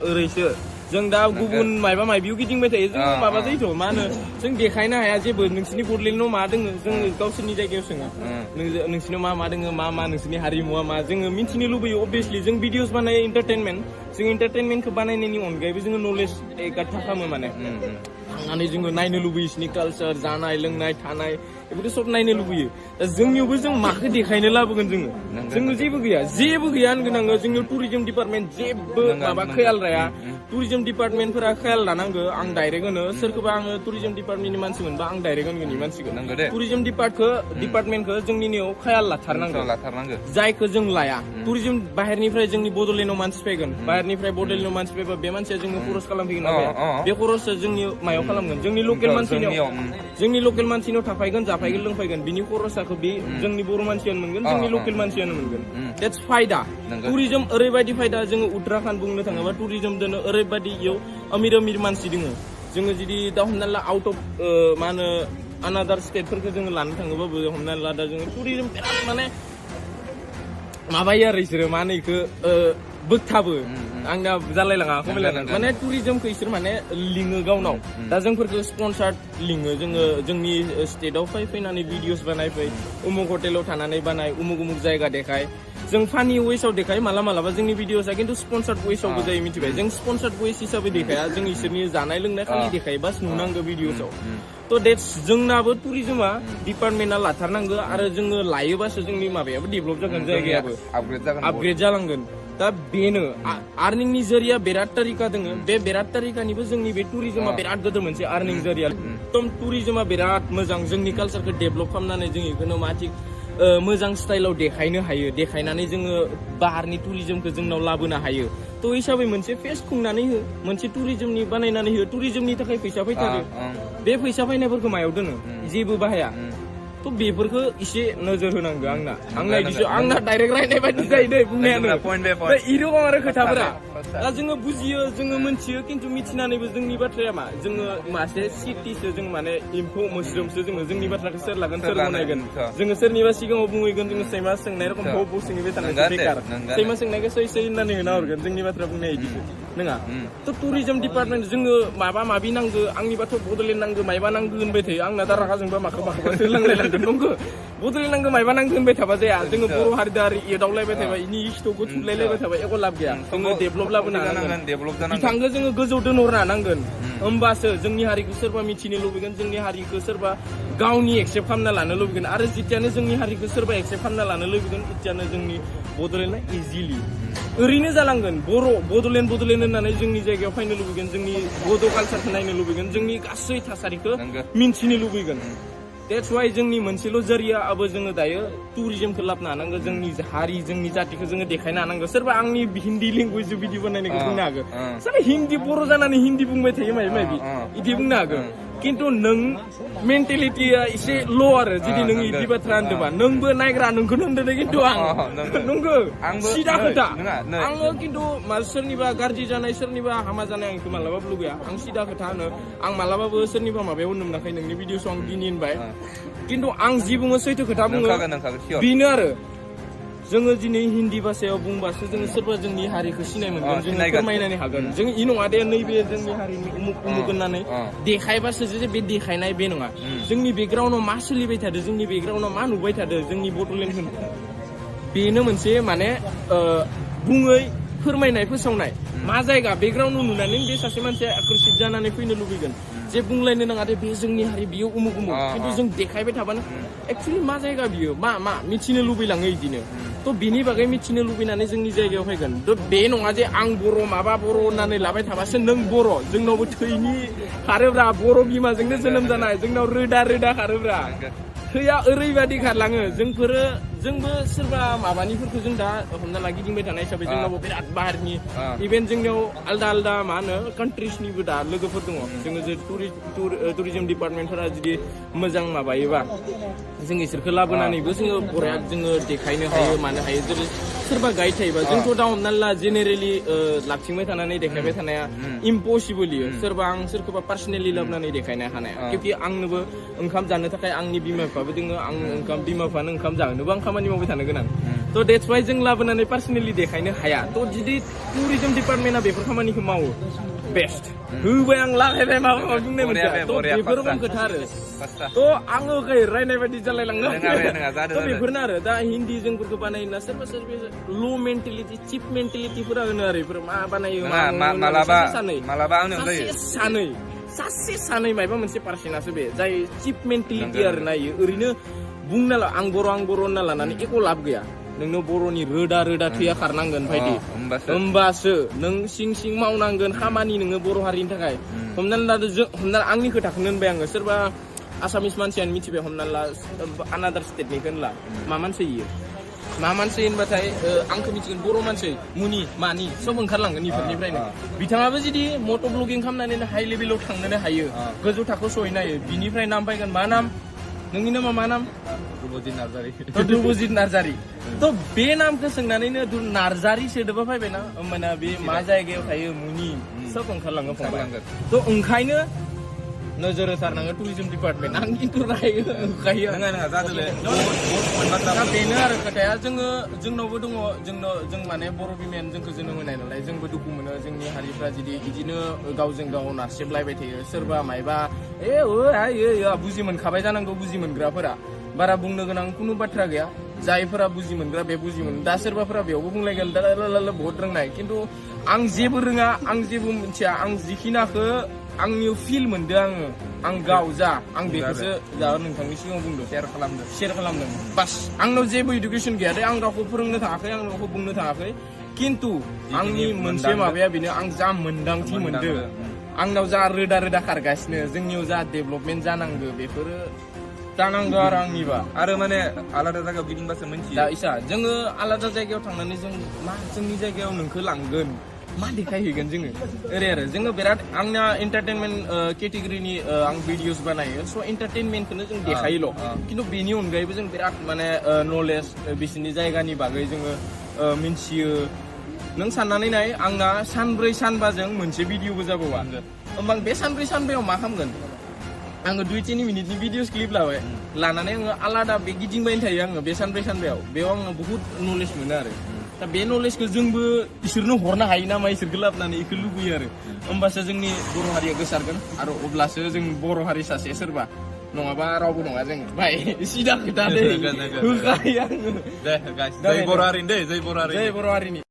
ओरैसो जों दा गुबुन मायबा मायबियाव गिदिंबाय थायो जों माबा जायोथ' मा होनो जों देखायनो हाया जेबो नोंसिनि बड'लेण्डआव मा दोङो जोङो गावसोरनि जायगायाव सोङो नोंसिनाव मा दोङो मा नोंसिनि हारिमुआ मा जोङो मिथिनो लुबैयो अबभियासलि जों भिडिअस बानायो एन्टारटेनमेन्ट जों एन्टारटेनमेन्टखौ बानायनायनि अनगायैबो जोङो नलेज एकार्ड थाखामो माने थांनानै जोङो नायनो लुबैयो बिसिनि कालचार जानाय लोंनाय थानाय बेफोरखौ सब नायनो लुबैयो दा जोंनियावबो जों माखौ देखायनो लाबोगोन जोङो जेबो गैया होनगोन आङो जोंनियाव टुरिजम डिपार्टमेन्ट जेबो माबा ख्याल लाया टुरिजम डिपार्टमेन्टफोरा ख्याल लानांगो आं डाइरेक्ट होनो सोरखौबा आङो टुरिजम डिपार्टमेन्टनि मानसि मोनबा आं डाइरेक्ट होनगोन मानसिखौ टुरिजम डिपार्टमेन्टखौ जोंनि नियाव ख्याल लाथारनांगौ जायखौ जों लाया टुरिजम बाहेरनिफ्राय जोंनि बड'लेण्डआव मानसि फैगोन बाहेरनिफ्राय बड'लेण्डआव मानसि फैबा बे मानसिया जोंनो खरस खालामफैगोन बे खरसआ जोंनि मायाव खालामगोन जोंनि लकेल मानसिनाव थाफायगोन जाफायगोन लोंफायगोन बिनि खरसाखौ बे जोंनि बर' मानसियानो मोनगोन जोंनि लकेल मानसियानो मोनगोन देट्स फायदा टुरिजम ओरैबायदि फायदा जोङो उत्तराखन्ड बुंनो थाङोबा टुरिजम दोनो ओरैबायदि इयाव अमिर मानसि दोङो जोङो जुदि दा हमना ला आउट अफ मा होनो आनादार स्टेटफोरखौ जोङो लानो थाङोबाबो हमना ला दा जोङो टुरिजम बिराद माने माबायो आरो इसोरो मा होनो इखो बोगथाबो आंना जालायलाङा माने टुरिजमखौ इसोर माने लिङो गावनाव दा जोंफोरखौ स्पन्सार्ड लिङो जोङो जोंनि स्टेटआव फैनानै भिडिअस बानायफै उमुक हटेलाव थानानै बानाय उमुक जायगा देखाय जों फानि वेसआव देखायो मालाबा जोंनि भिडिअसआ खिन्थु स्पन्सार्ड वेसआवबो जायो मिथिबाय जों स्पन्सार्ड वेस हिसाबै देखाया जों इसोरनि जानाय लोंनाय खालि देखायो बास नुनांगौ भिडिअसआव थ' देट्स जोंनाबो टुरिजमा डिपार्टमेन्टआ लाथारनांगौ आरो जोङो लायोबासो जोंनि माबायाबो डेभेलप जागोन जायगायाबो आपग्रेड जालांगोन दा बेनो आर्निंनि जरिया बिराद तारिका दोङो बे बिराद तारिकानिबो जोंनि बे टुरिजमा बिराद गोदोर मोनसे आर्निं जरिया एकदम टुरिजमा बिराद मोजां जोंनि कालचारखौ डेभेलप खालामनानै जों इखौनो मा थिग मोजां स्टाइलाव देखायनो हायो देखायनानै जोङो बाहारनि टुरिजमखौ जोंनाव लाबोनो हायो थ' हिसाबै मोनसे फेस्ट खुंनानै हो मोनसे टुरिजमनि बानायनानै हो टुरिजमनि थाखाय फैसा फैथारो बे फैसा फैनायफोरखौ मायाव दोनो जेबो बाहाया थ' बेफोरखौ एसे नोजोर होनांगौ आंना डाइरेक्ट रायनाय बायदि जायो दै बुंनायानो इरकम आरो खोथाफोरा दा जोङो बुजियो जोङो मिथियो खिन्थु मिथिनानैबो जोंनि बाथ्राया मा जोङो मासे सिटिसो जों माने एम्फौ मोस्रोमसो जोङो जोंनि बाथ्राखौ सोर लागोन सोर गनायगोन जोङो सोरनिबा सिगाङाव बुंहैगोन जोङो सैमा सोंनाय रखम बौ सोंबाय थानाय बेकार सैमा सोंनायखौ सै होननानै होना हरगोन जोंनि बाथ्रा बुंनाय बिदिसो नङा थ' टुरिजम डिपार्टमेन्ट जोङो माबि नांगौ आंनिबाथ' बड'लेण्ड नांगौ मायबा नांगौ होनबाय थायो आंना दा रागा जोंबा माखौबा सोलांलायलांगोन नंगौ बड'लेण्ड नांगौ मायबा नांगौ होनबाय थाबा जाया जोङो बर' हारि एदावलायबाय थाबा इनि हिस्ट'खौ थुलायलायबाय थाबा एख' लाब गैया जोङो डेभेलप लाबोनो हानांगोन बिथांखौ जोङो गोजौ दोनहरनो हानांगोन होमबासो जोंनि हारिखौ सोरबा मिथिनो लुबैगोन जोंनि हारिखौ सोरबा गावनि एक्सेप्ट खालामना लानो लुबैगोन आरो जितियानो जोंनि हारिखौ सोरबा एक्सेप्ट खालामना लानो लुबैगोन तियानो जोंनि बड'लेण्डआ इजिलि ओरैनो जालांगोन बड'लेण्ड होननानै जोंनि जायगायाव फैनो लुबैगोन जोंनि बड' कालचारखौ नायनो लुबैगोन जोंनि गासै थासारिखौ मिन्थिनो लुबैगोन देट्स वाइ जोंनि मोनसेल' जरियाबो जोङो दायो टुरिजमखौ लाबोनो हानांगौ जोंनि हारि जोंनि जातिखौ जोङो देखायनो हानांगौ सोरबा आंनि हिन्दी लेंगुवेजजों भिडिअ बानायनायखौ बुंनो हागौ सोरबा हिन्दी बर' जानानै हिन्दी बुंबाय थायो माबि बिदि बुंनो हागौ खिन्थु नों मेन्टेलिटिया एसे ल' आरो जुदि नों इदि बाथ्रा होनदोंबा नोंबो नायग्रा नोंखौनो होनदों खिन्थु आं नंगौ सिदा खोथा आङो खिन्थु सोरनिबा गाज्रि जानाय सोरनिबा हामा जानाय आं बेखौ मालाबाबो लुगैया आं सिदा खोथा होनो आं मालाबाबो सोरनिबा माबायाव होननो मोनाखै नोंनि भिडिअसआव आं दिनै होनबाय खिन्थु आं जि बुङो सैथो खोथा बुङो बेनो आरो जोङो दिनै हिन्दी भाषायाव बुंबासो जोङो सोरबा जोंनि हारिखौ सिनाय मोनगोन जोङो फोरमायनो हागोन जों इ नङा दे नैबे जोंनि हारिनि उमुक होननानै देखायबासो जे बे देखायनाय बे नङा जोंनि बेकग्राउन्डआव मा सोलिबाय थादों जोंनि बेकग्राउन्डआव मा नुबाय थादों जोंनि बड'लेण्डखौ बेनो मोनसे माने बुङै फोरमायनाय फोसावनाय मा जायगा बेकग्राउन्डआव नुनानै बे सासे मानसिया आकर्षित जानानै फैनो लुबैगोन जे बुंलायनो नाङा दे बे जोंनि हारि बियो उमुक खिन्थु जों देखायबाय थाबानो एक्सुवेलि मा जायगा बियो मा मिथिनो लुबैलाङो बिदिनो थ' बिनि बागै मिथिनो लुबैनानै जोंनि जायगायाव फैगोन थ' बे नङा जे आं बर' माबा बर' होननानै लाबाय थाबासो नों बर' जोंनावबो थैनि खारोब्रा बर' बिमाजोंनो जोनोम जानाय जोंनाव रोदा खारोब्रा थैया ओरैबायदि खारलाङो जोंबो सोरबा माबानिफोरखौ जों दा हमना ला गिदिंबाय थानाय हिसाबै जोंनावबो बिराद बाहेरनि इभेन जोंनियाव आलदा मा होनो कान्ट्रिसनिबो दा लोगोफोर दङ जोङो जे टुरिजम डिपार्टमेन्टफोरा जुदि मोजां माबायोबा जों इसोरखौ लाबोनानैबो जोङो बराद जोङो देखायनो हायो मानो हायो जेरै सोरबा गाइड थायोबा जोंथ' दा हमना ला जेनेरेलि लाबथिंबाय थानानै देखायबाय थानाया इम्पसिबल सोरबा आं सोरखौबा पार्सनेलि लाबोनानै देखायनो हानाया किउकि आंनोबो ओंखाम जानो थाखाय आंनि बिमा बिफाबो दोङो आं बिमा बिफानो ओंखाम जाहोनोबो आं खामानि मावबाय थानो गोनां थ' that's why जों लाबोनानै पार्सनेलि देखायनो हाया थ' जुदि टुरिजम डिपार्टमेन्टआ बेफोर खामानिखौ मावो बेस्ट होबाय आं लागायबाय माबा माबि बुंनाय मोनसे थ' बेफोर रखम खोथा आरो थ' आङो रायनाय बायदि जालायलाङो थ' बेफोरनो आरो दा हिन्दी जोंफोरखौ बानायोना सोरबा सोरबा ल' मेन्टेलिटि चिप मेन्टेलिटिफोरा होनो आरो बेफोर मा बानायो मालाबा आंनियाव जायो सासे सानै मायबा मोनसे पार्सेन्टआसो बे जाय चिप मेन्टेलिटि आरो नायो ओरैनो बुंना ला आं बर' होनना लानानै एख' लाब गैया नोंनो बर'नि रोदा थैया खारनांगोन बायदि होमबासो नों सिं मावनांगोन खामानि नोङो बर' हारिनि थाखाय हमनानै लादो हमना आंनि खोथाखौनो होनबाय आङो सोरबा आसामिस मानसियानो मिथिबाय हमनानै ला आनादार स्टेटनिखौनो ला मा मानसि इयो मा मानसि होनबाथाय आंखौ मिथिगोन बर' मानसि मुनि मानि सब ओंखारलांगोन इफोरनिफ्रायनो बिथाङाबो जुदि मट' ब्लगिं खालामनानै हाइ लेभेलाव थांनो हायो गोजौ थाखोआव सहैनो हायो बिनिफ्राय नाम फैगोन मा नाम नोंनि नामा मा नाम ध्रुबजित नार्जारि थ' बे नामखौ सोंनानैनो नार्जारि सोदोबा फैबायना होमबाना बे मा जायगायाव थायो मुनि सब ओंखारलाङो फंबाय थ' ओंखायनो नोजोर होथारनांगो टुरिजम डिपार्टमेन्ट आं खिन्थु रायो होखायो दा बेनो आरो खोथाया जोंनावबो दङ जों माने बर' बिमायानो जोंखौ जोनोम होनाय नालाय जोंबो दुखु मोनो जोंनि हारिफ्रा जुदि बिदिनो गावजों गाव नारसेबलायबाय थायो सोरबा मायबा बुजि मोनखाबाय जानांगौ बुजि मोनग्राफोरा बारा बुंनो गोनां खुनु बाथ्रा गैया जायफोरा बुजि मोनग्रा बे बुजि मोनो दा सोरबाफोरा बेयावबो बुंलायगोन दा बहुत रोंनाय खिन्थु आं जेबो रोङा आं जेबो मिथिया आं जिखिनाखौ आंनि फिल मोनदों आं गाव आं बेखौसो नोंथांनि सिगाङाव बुंदों शेयार खालामदों बास आंनाव जेबो इडुकेसन गैया दे आं रावखौ फोरोंनो थाङाखै आं रावखौ बुंनो थाङाखै खिन्थु आंनि मोनसे माबाया बेनो आं जा मोन्दांथि मोनदों आंनाव जा रोदा खारगासिनो जोंनियाव जा डेभेलपमेन्ट जानांगौ बेफोरो जानांगौ आरो आंनिबा आरो माने आलादा जायगायाव गिदिंबासो मिन्थियो दा इसा जोङो आलादा जायगायाव थांनानै जों मा जोंनि जायगायाव नोंखौ लांगोन मा देखायहैगोन जोङो बिराद आंना एन्टारटेनमेन्ट केटेगरिनि आं भिडिअस बानायो स' एन्टारटेनमेन्टखौनो जों देखायोल' खिन्थु बेनि अनगायैबो जों बिराद माने नलेज बिसोरनि जायगानि बागै जोङो मिन्थियो नों साननानै नाय आंना सानब्रै सानबाजों मोनसे भिडिअबो जाबावा होमबा बे सानब्रै सानबायाव मा खालामगोन आङो 2-3 मिनिटनि भिडिअस क्लिप लानानै आङो आलादा बे गिदिंबायनो थायो आङो बे सानब्रै सानबायाव बेयाव आङो बुहुत नलेज मोनो आरो दा बे नलेजखौ जोंबो इसोरनो हरनो हायो नामा इसोरखौ लाबोनानै बेखौ लुबैयो आरो होमबासो जोंनि बर' हारिया गोसारगोन आरो अब्लासो जों बर' हारि सासे सोरबा नङाबा रावबो नङा जों भाइ सिदा खोथा होखायो आङो जै बर' हारिनि